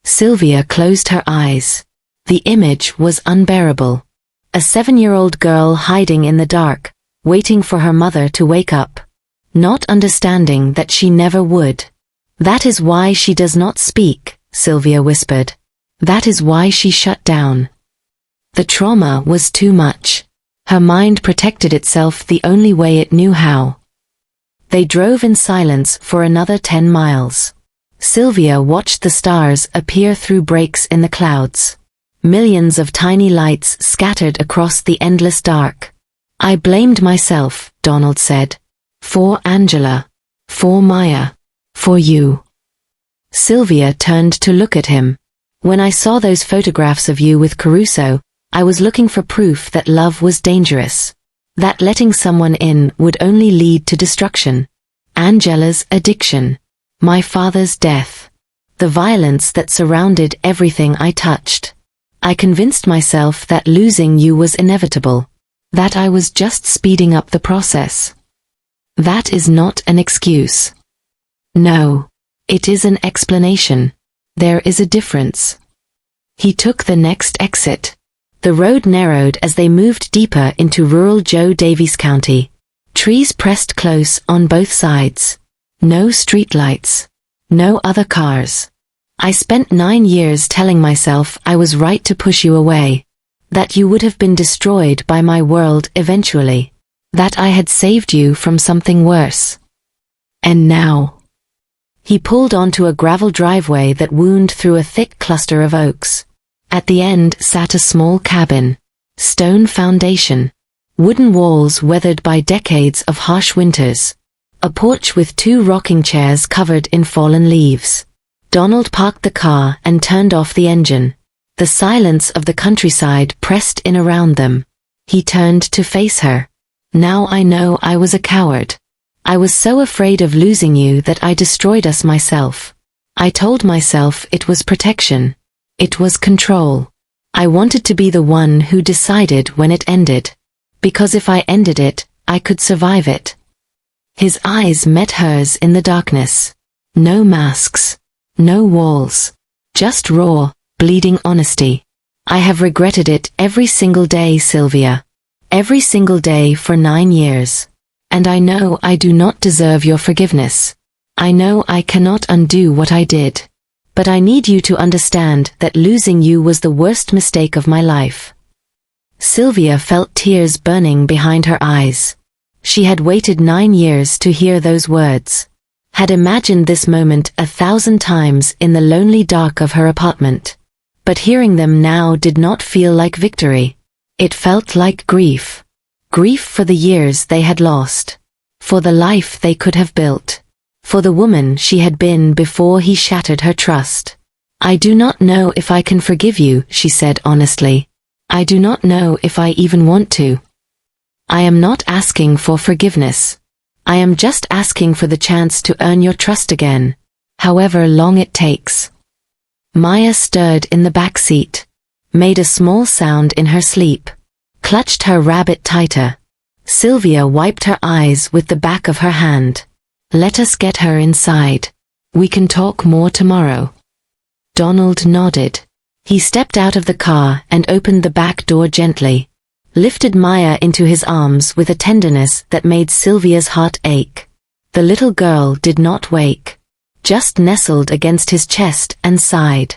Sylvia closed her eyes. The image was unbearable. A 7-year-old girl hiding in the dark, waiting for her mother to wake up, not understanding that she never would. That is why she does not speak, Sylvia whispered. That is why she shut down. The trauma was too much. Her mind protected itself the only way it knew how. They drove in silence for another 10 miles. Sylvia watched the stars appear through breaks in the clouds. Millions of tiny lights scattered across the endless dark. I blamed myself, Donald said. For Angela. For Maya. For you. Sylvia turned to look at him. When I saw those photographs of you with Caruso, I was looking for proof that love was dangerous. That letting someone in would only lead to destruction. Angela's addiction. My father's death. The violence that surrounded everything I touched. I convinced myself that losing you was inevitable. That I was just speeding up the process. That is not an excuse. No. It is an explanation. There is a difference. He took the next exit. The road narrowed as they moved deeper into rural Joe Davies County. Trees pressed close on both sides. No streetlights. No other cars. I spent 9 years telling myself I was right to push you away. That you would have been destroyed by my world eventually. That I had saved you from something worse. And now. He pulled onto a gravel driveway that wound through a thick cluster of oaks. At the end sat a small cabin. Stone foundation. Wooden walls weathered by decades of harsh winters. A porch with 2 rocking chairs covered in fallen leaves. Donald parked the car and turned off the engine. The silence of the countryside pressed in around them. He turned to face her. Now I know I was a coward. I was so afraid of losing you that I destroyed us myself. I told myself it was protection. It was control. I wanted to be the one who decided when it ended. Because if I ended it, I could survive it. His eyes met hers in the darkness. No masks. No walls. Just raw, bleeding honesty. I have regretted it every single day, Sylvia. Every single day for 9 years. And I know I do not deserve your forgiveness. I know I cannot undo what I did. But I need you to understand that losing you was the worst mistake of my life. Sylvia felt tears burning behind her eyes. She had waited 9 years to hear those words. Had imagined this moment 1,000 times in the lonely dark of her apartment. But hearing them now did not feel like victory. It felt like grief. Grief for the years they had lost. For the life they could have built. For the woman she had been before he shattered her trust. I do not know if I can forgive you, she said honestly. I do not know if I even want to. I am not asking for forgiveness. I am just asking for the chance to earn your trust again, however long it takes. Maya stirred in the back seat, made a small sound in her sleep, clutched her rabbit tighter. Sylvia wiped her eyes with the back of her hand. Let us get her inside. We can talk more tomorrow. Donald nodded. He stepped out of the car and opened the back door gently, lifted Maya into his arms with a tenderness that made Sylvia's heart ache. The little girl did not wake, just nestled against his chest and sighed.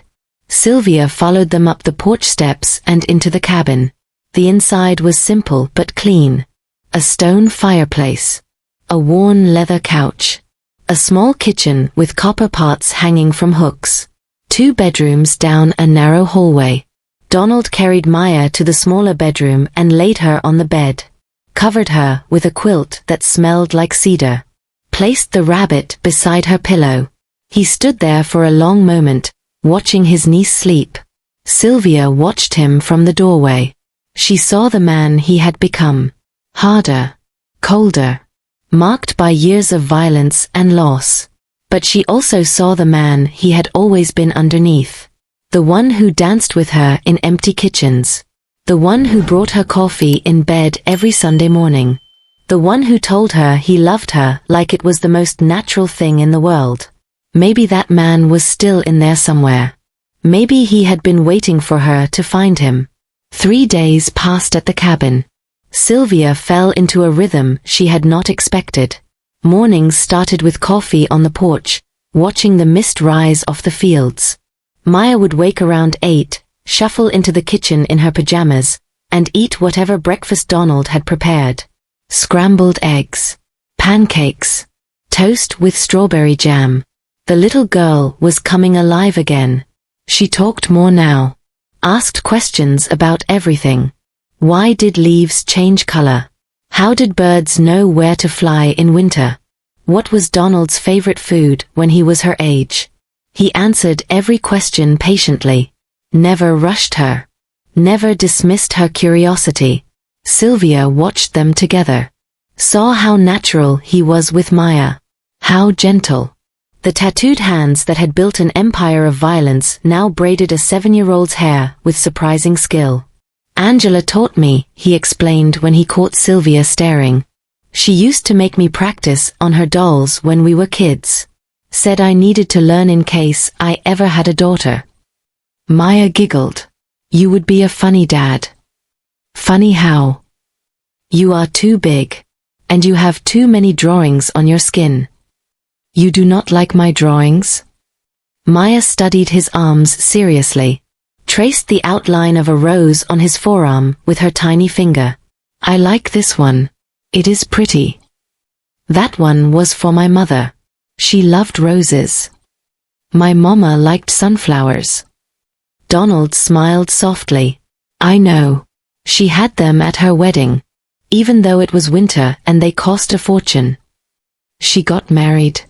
Sylvia followed them up the porch steps and into the cabin. The inside was simple but clean. A stone fireplace. A worn leather couch. A small kitchen with copper pots hanging from hooks. 2 bedrooms down a narrow hallway. Donald carried Maya to the smaller bedroom and laid her on the bed. Covered her with a quilt that smelled like cedar. Placed the rabbit beside her pillow. He stood there for a long moment, watching his niece sleep. Sylvia watched him from the doorway. She saw the man he had become. Harder. Colder. marked by years of violence and loss. But she also saw the man he had always been underneath. The one who danced with her in empty kitchens. The one who brought her coffee in bed every Sunday morning. The one who told her he loved her like it was the most natural thing in the world. Maybe that man was still in there somewhere. Maybe he had been waiting for her to find him. 3 days passed at the cabin. Sylvia fell into a rhythm she had not expected. Mornings started with coffee on the porch, watching the mist rise off the fields. Maya would wake around 8, shuffle into the kitchen in her pajamas, and eat whatever breakfast Donald had prepared. Scrambled eggs, pancakes, toast with strawberry jam. The little girl was coming alive again. She talked more now. Asked questions about everything. Why did leaves change color? How did birds know where to fly in winter? What was Donald's favorite food when he was her age? He answered every question patiently. Never rushed her. Never dismissed her curiosity. Sylvia watched them together. Saw how natural he was with Maya. How gentle. The tattooed hands that had built an empire of violence now braided a 7-year-old's hair with surprising skill. Angela taught me, he explained when he caught Sylvia staring. She used to make me practice on her dolls when we were kids. Said I needed to learn in case I ever had a daughter. Maya giggled. You would be a funny dad. Funny how? You are too big. And you have too many drawings on your skin. You do not like my drawings? Maya studied his arms seriously. Traced the outline of a rose on his forearm with her tiny finger. I like this one. It is pretty. That one was for my mother. She loved roses. My mama liked sunflowers. Donald smiled softly. I know. She had them at her wedding. Even though it was winter and they cost a fortune. She got married.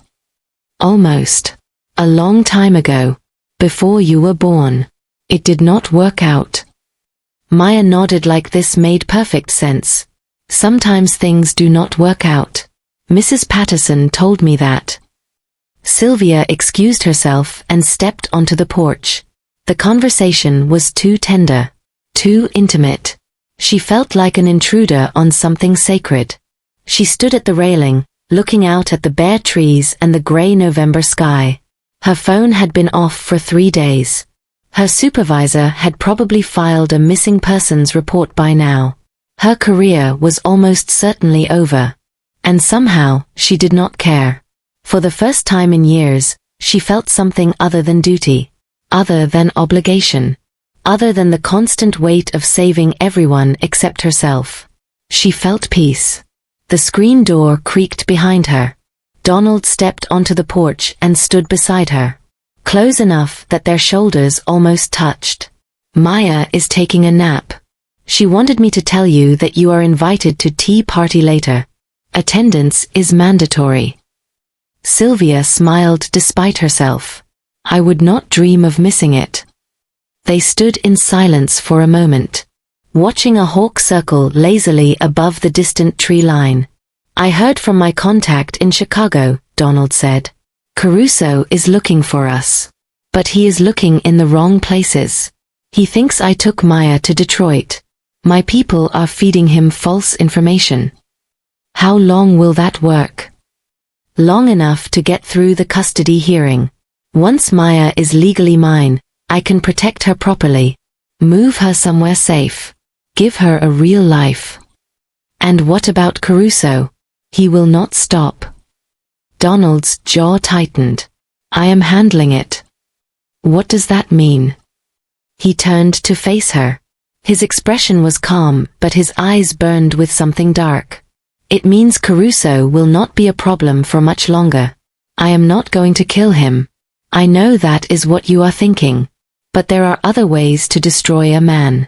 Almost. A long time ago. Before you were born. It did not work out. Maya nodded like this made perfect sense. Sometimes things do not work out. Mrs. Patterson told me that. Sylvia excused herself and stepped onto the porch. The conversation was too tender. Too intimate. She felt like an intruder on something sacred. She stood at the railing, looking out at the bare trees and the gray November sky. Her phone had been off for 3 days. Her supervisor had probably filed a missing persons report by now. Her career was almost certainly over. And somehow, she did not care. For the first time in years, she felt something other than duty. Other than obligation. Other than the constant weight of saving everyone except herself. She felt peace. The screen door creaked behind her. Donald stepped onto the porch and stood beside her. Close enough that their shoulders almost touched. Maya is taking a nap. She wanted me to tell you that you are invited to tea party later. Attendance is mandatory. Sylvia smiled despite herself. I would not dream of missing it. They stood in silence for a moment, watching a hawk circle lazily above the distant tree line. I heard from my contact in Chicago, Donald said. Caruso is looking for us. But he is looking in the wrong places. He thinks I took Maya to Detroit. My people are feeding him false information. How long will that work? Long enough to get through the custody hearing. Once Maya is legally mine, I can protect her properly. Move her somewhere safe. Give her a real life. And what about Caruso? He will not stop. Donald's jaw tightened. I am handling it. What does that mean? He turned to face her. His expression was calm, but his eyes burned with something dark. It means Caruso will not be a problem for much longer. I am not going to kill him. I know that is what you are thinking. But there are other ways to destroy a man.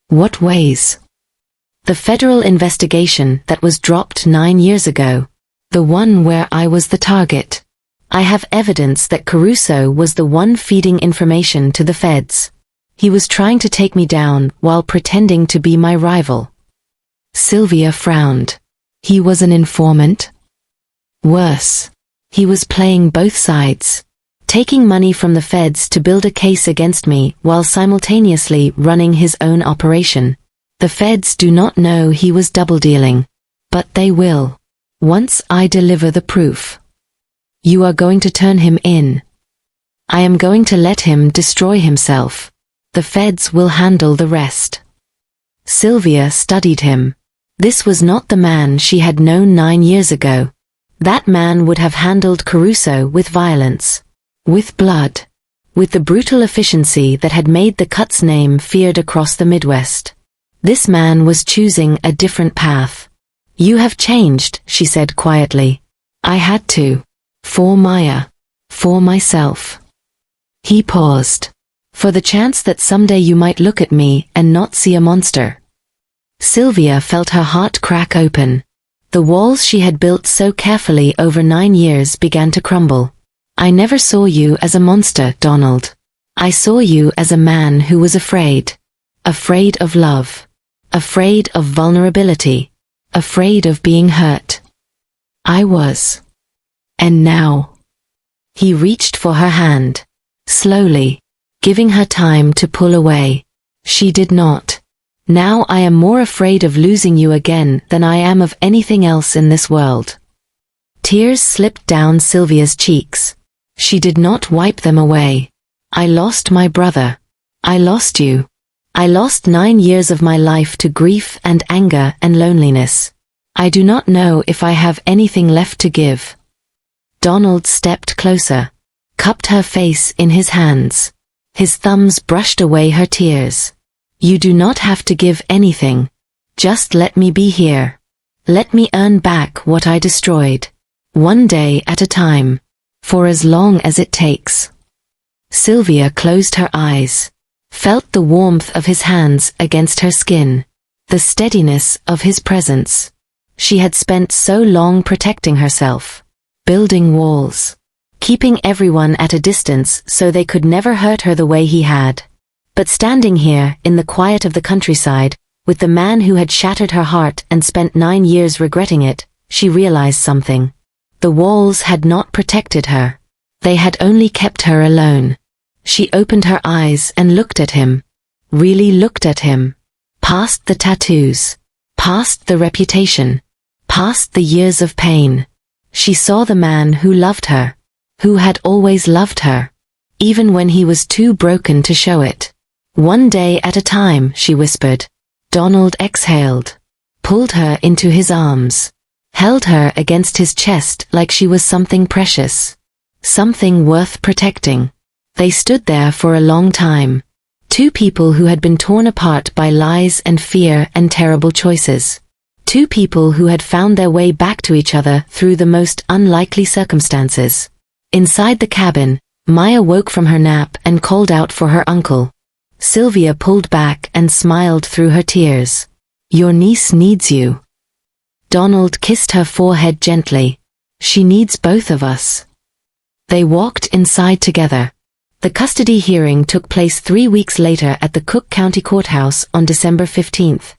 What ways? The federal investigation that was dropped 9 years ago. The one where I was the target. I have evidence that Caruso was the one feeding information to the feds. He was trying to take me down while pretending to be my rival. Sylvia frowned. He was an informant? Worse. He was playing both sides, taking money from the feds to build a case against me while simultaneously running his own operation. The feds do not know he was double-dealing, but they will, once I deliver the proof. You are going to turn him in. I am going to let him destroy himself. The feds will handle the rest. Sylvia studied him. This was not the man she had known 9 years ago. That man would have handled Caruso with violence, with blood, with the brutal efficiency that had made the Cut's name feared across the Midwest. This man was choosing a different path. You have changed, she said quietly. I had to. For Maya. For myself. He paused. For the chance that someday you might look at me and not see a monster. Sylvia felt her heart crack open. The walls she had built so carefully over 9 years began to crumble. I never saw you as a monster, Donald. I saw you as a man who was afraid. Afraid of love. Afraid of vulnerability. Afraid of being hurt. I was. And now. He reached for her hand. Slowly. Giving her time to pull away. She did not. Now I am more afraid of losing you again than I am of anything else in this world. Tears slipped down Sylvia's cheeks. She did not wipe them away. I lost my brother. I lost you. I lost 9 years of my life to grief and anger and loneliness. I do not know if I have anything left to give. Donald stepped closer, cupped her face in his hands. His thumbs brushed away her tears. You do not have to give anything. Just let me be here. Let me earn back what I destroyed. One day at a time. For as long as it takes. Sylvia closed her eyes. Felt the warmth of his hands against her skin. The steadiness of his presence. She had spent so long protecting herself. Building walls. Keeping everyone at a distance so they could never hurt her the way he had. But standing here, in the quiet of the countryside, with the man who had shattered her heart and spent 9 years regretting it, she realized something. The walls had not protected her. They had only kept her alone. She opened her eyes and looked at him. Really looked at him. Past the tattoos. Past the reputation. Past the years of pain. She saw the man who loved her. Who had always loved her. Even when he was too broken to show it. One day at a time, she whispered. Donald exhaled. Pulled her into his arms. Held her against his chest like she was something precious. Something worth protecting. They stood there for a long time. Two people who had been torn apart by lies and fear and terrible choices. Two people who had found their way back to each other through the most unlikely circumstances. Inside the cabin, Maya woke from her nap and called out for her uncle. Sylvia pulled back and smiled through her tears. Your niece needs you. Donald kissed her forehead gently. She needs both of us. They walked inside together. The custody hearing took place 3 weeks later at the Cook County Courthouse on December 15th.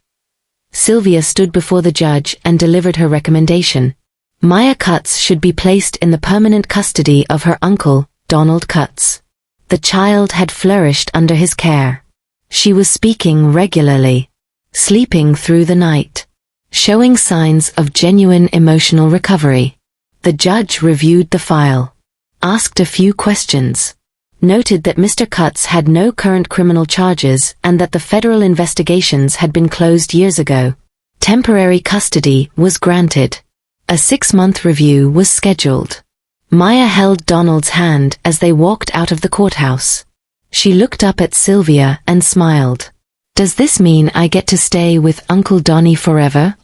Sylvia stood before the judge and delivered her recommendation. Maya Cutts should be placed in the permanent custody of her uncle, Donald Cutts. The child had flourished under his care. She was speaking regularly, sleeping through the night, showing signs of genuine emotional recovery. The judge reviewed the file, asked a few questions, noted that Mr. Cutts had no current criminal charges and that the federal investigations had been closed years ago. Temporary custody was granted. A 6-month review was scheduled. Maya held Donald's hand as they walked out of the courthouse. She looked up at Sylvia and smiled. Does this mean I get to stay with Uncle Donnie forever?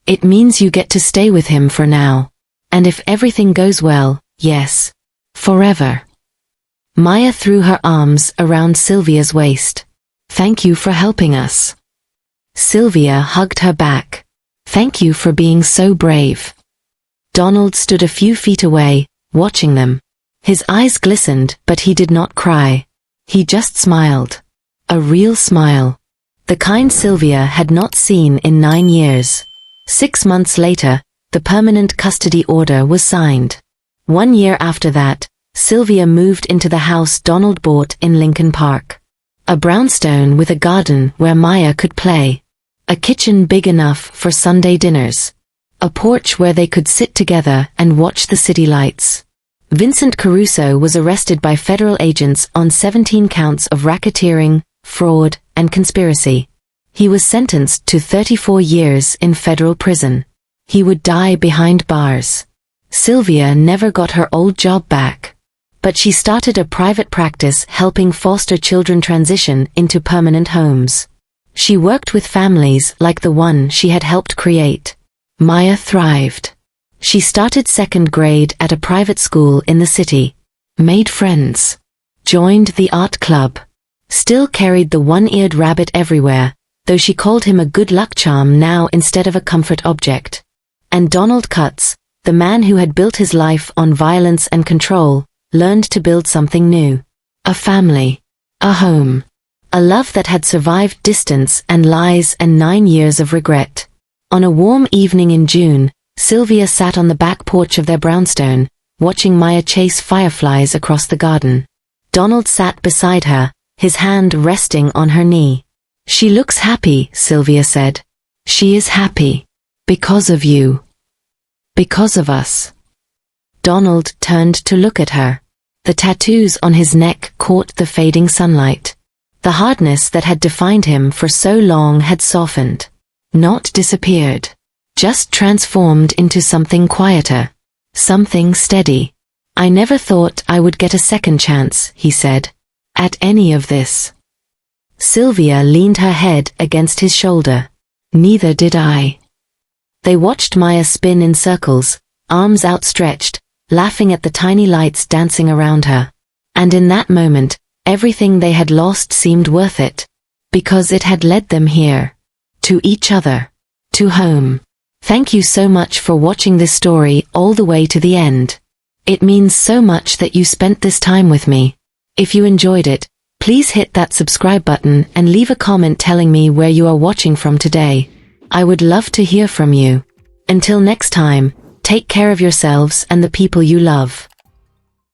It means you get to stay with him for now. And if everything goes well, yes. Forever. Maya threw her arms around Sylvia's waist. Thank you for helping us. Sylvia hugged her back. Thank you for being so brave. Donald stood a few feet away, watching them. His eyes glistened, but he did not cry. He just smiled. A real smile. The kind Sylvia had not seen in 9 years. 6 months later, the permanent custody order was signed. 1 year after that, Sylvia moved into the house Donald bought in Lincoln Park. A brownstone with a garden where Maya could play. A kitchen big enough for Sunday dinners. A porch where they could sit together and watch the city lights. Vincent Caruso was arrested by federal agents on 17 counts of racketeering, fraud, and conspiracy. He was sentenced to 34 years in federal prison. He would die behind bars. Sylvia never got her old job back. But she started a private practice helping foster children transition into permanent homes. She worked with families like the one she had helped create. Maya thrived. She started 2nd grade at a private school in the city. Made friends. Joined the art club. Still carried the one-eared rabbit everywhere, though she called him a good luck charm now instead of a comfort object. And Donald Cutts, the man who had built his life on violence and control, learned to build something new. A family. A home. A love that had survived distance and lies and 9 years of regret. On a warm evening in June, Sylvia sat on the back porch of their brownstone, watching Maya chase fireflies across the garden. Donald sat beside her, his hand resting on her knee. "She looks happy," Sylvia said. "She is happy. Because of you. Because of us." Donald turned to look at her. The tattoos on his neck caught the fading sunlight. The hardness that had defined him for so long had softened. Not disappeared. Just transformed into something quieter. Something steady. "I never thought I would get a second chance," he said. "At any of this." Sylvia leaned her head against his shoulder. "Neither did I." They watched Maya spin in circles, arms outstretched, laughing at the tiny lights dancing around her. And in that moment, everything they had lost seemed worth it. Because it had led them here. To each other. To home. Thank you so much for watching this story all the way to the end. It means so much that you spent this time with me. If you enjoyed it, please hit that subscribe button and leave a comment telling me where you are watching from today. I would love to hear from you. Until next time, take care of yourselves and the people you love.